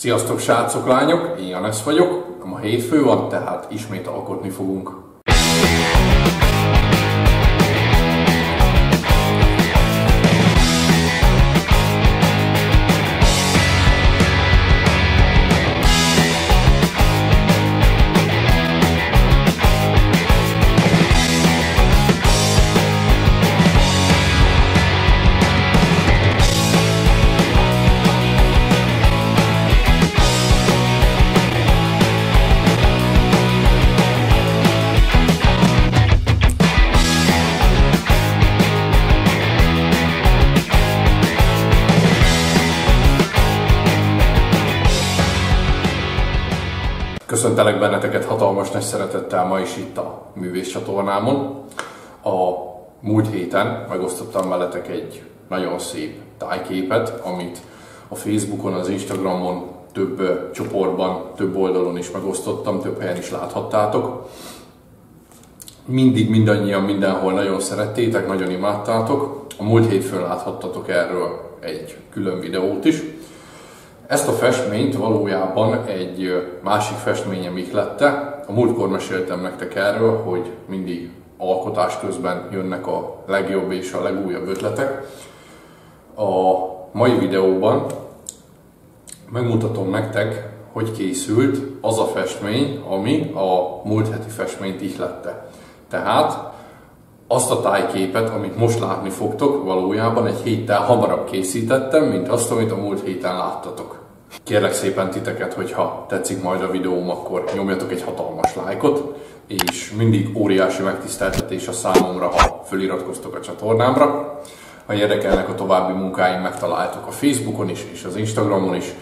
Sziasztok srácok, lányok, én Janesz vagyok, ma hétfő van, tehát ismét alkotni fogunk. Köszöntelek benneteket hatalmas nagy szeretettel ma is itt a Művész csatornámon. A múlt héten megosztottam veletek egy nagyon szép tájképet, amit a Facebookon, az Instagramon, több csoportban, több oldalon is megosztottam, több helyen is láthattátok. Mindig mindannyian mindenhol nagyon szerettétek, nagyon imádtátok. A múlt hétfőn láthattatok erről egy külön videót is. Ezt a festményt valójában egy másik festményem ihlette. A múltkor meséltem nektek erről, hogy mindig alkotás közben jönnek a legjobb és a legújabb ötletek. A mai videóban megmutatom nektek, hogy készült az a festmény, ami a múlt heti festményt ihlette. Tehát azt a tájképet, amit most látni fogtok, valójában egy héttel hamarabb készítettem, mint azt, amit a múlt héten láttatok. Kérlek szépen titeket, hogyha tetszik majd a videóm, akkor nyomjatok egy hatalmas lájkot, és mindig óriási megtiszteltetés a számomra, ha feliratkoztok a csatornámra. Ha érdekelnek a további munkáim, megtaláltok a Facebookon is, és az Instagramon is.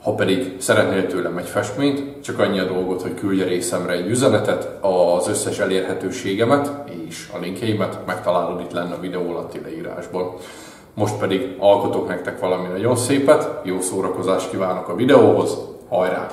Ha pedig szeretnél tőlem egy festményt, csak annyi a dolgot, hogy küldj a részemre egy üzenetet, az összes elérhetőségemet és a linkjeimet megtalálod itt lenne a videó alatti leírásban. Most pedig alkotok nektek valami nagyon szépet, jó szórakozást kívánok a videóhoz, hajrá!